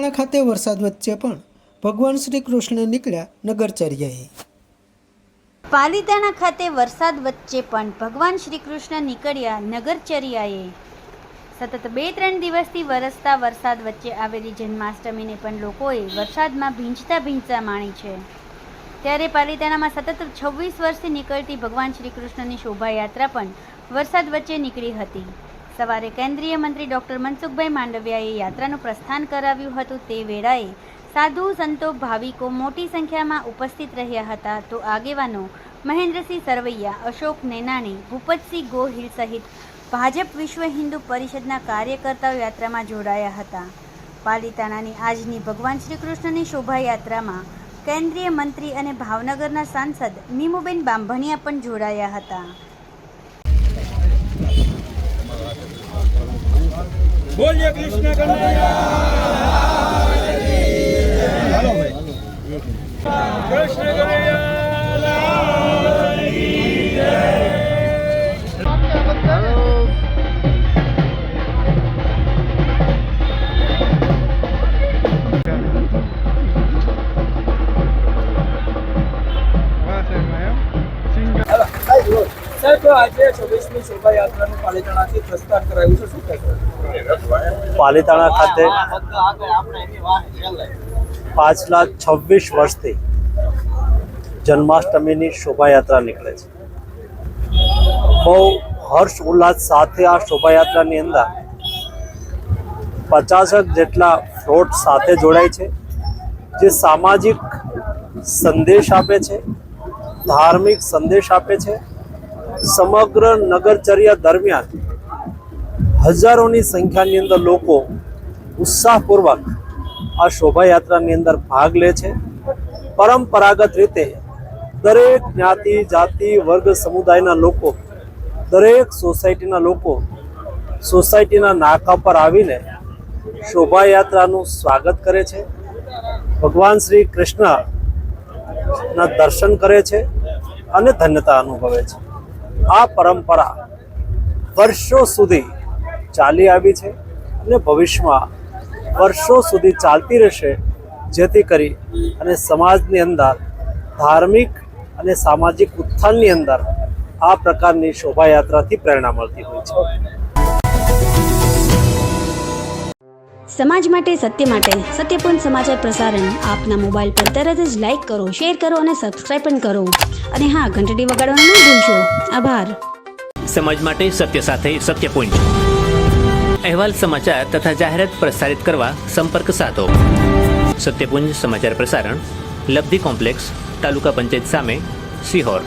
પાલીતાણા ખાતે વરસાદ વચ્ચે પણ ભગવાન શ્રી કૃષ્ણ નીકળ્યા નગરચર્યાએ। પાલીતાણા ખાતે વરસાદ વચ્ચે પણ ભગવાન શ્રી કૃષ્ણ નીકળ્યા નગરચર્યાએ। સતત 2-3 દિવસથી વરસતા વરસાદ વચ્ચે આવેલી જન્માષ્ટમીને પણ લોકોએ વરસાદમાં ભીંજતા માણી છે। ત્યારે પાલીતાણામાં સતત 26 વર્ષથી નીકળતી ભગવાન શ્રી કૃષ્ણની શોભાયાત્રા પણ વરસાદ વચ્ચે નીકળી હતી। સવારે કેન્દ્રીય મંત્રી ડૉક્ટર મનસુખભાઈ માંડવિયાએ યાત્રાનું પ્રસ્થાન કરાવ્યું હતું। તે વેળાએ સાધુ સંતો ભાવિકો મોટી સંખ્યામાં ઉપસ્થિત રહ્યા હતા। તો આગેવાનો મહેન્દ્રસિંહ સરવૈયા, અશોક નેનાણી, ભૂપતસિંહ ગોહિલ સહિત ભાજપ વિશ્વ હિન્દુ પરિષદના કાર્યકર્તાઓ યાત્રામાં જોડાયા હતા। પાલીતાણાની આજની ભગવાન શ્રી કૃષ્ણની શોભાયાત્રામાં કેન્દ્રીય મંત્રી અને ભાવનગરના સાંસદ નીમુબેન બાંભણિયા પણ જોડાયા હતા। बोलिए कृष्ण कन्हैया कृष्ण कन्हैया સાહેબ આજે 26મી શોભાયાત્રાનું પાલીતાણાથી પ્રસ્થાન કરાયું છે, શું કહેશો? પાલીતાણા ખાતે પાછલા 26 વર્ષથી જન્માષ્ટમીની શોભાયાત્રા નીકળે છે। બહુ હર્ષ ઉલ્લાસ સાથે આ શોભાયાત્રાની અંદર 50 જેટલા ફ્લોટ સાથે જોડાય છે, જે સામાજિક સંદેશ આપે છે, ધાર્મિક સંદેશ આપે છે। સમગ્ર નગરચર્યા દરમિયાન હજારોની સંખ્યાની અંદર લોકો ઉત્સાહપૂર્વક આ શોભાયાત્રાની અંદર ભાગ લે છે। પરંપરાગત રીતે દરેક જ્ઞાતિ, જાતિ, વર્ગ, સમુદાયના લોકો, દરેક સોસાયટીના લોકો સોસાયટીના નાકા પર આવીને શોભાયાત્રાનું સ્વાગત કરે છે, ભગવાન શ્રી કૃષ્ણના દર્શન કરે છે અને ધન્યતા અનુભવે છે। આ પરંપરા વર્ષો સુધી ચાલી આવી છે અને ભવિષ્યમાં વર્ષો સુધી ચાલતી રહેશે, જેથી કરી અને સમાજની અંદર ધાર્મિક અને સામાજિક ઉત્થાનની અંદર આ પ્રકારની શોભાયાત્રાથી પ્રેરણા મળતી હોય છે। સમાજ માટે, સત્ય માટે, સત્યપૂર્ણ સમાચાર પ્રસારણ આપના મોબાઈલ પર તરત જ લાઈક કરો, શેર કરો અને સબસ્ક્રાઈબ પણ કરો। અને હા, ઘંટડી વગાડવાનું ન ભૂલશો। આભાર। સમાજ માટે સત્ય સાથે સત્યપૂર્ણ અહેવાલ, સમાચાર તથા જાહેરાત પ્રસારિત કરવા સંપર્ક સાધો। સત્યપુંજ સમાચાર પ્રસારણ, લબ્ધિ કોમ્પ્લેક્સ, તાલુકા પંચાયત સામે, સિહોર।